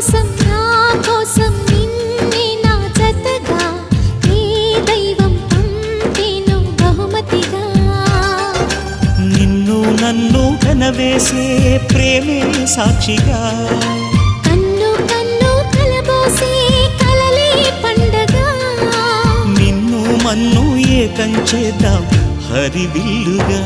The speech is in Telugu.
కోసం నా కోసం నిన్నే నా జతగా నీ దైవం పంపేను బహుమతిగా. నిన్ను నన్ను కనవేసే ప్రేమే సాక్షిగా, కన్ను కన్ను కలబోసే కలలే పండగ. నిన్ను మన్ను ఏకం చేద్దాం హరివిల్లుగా.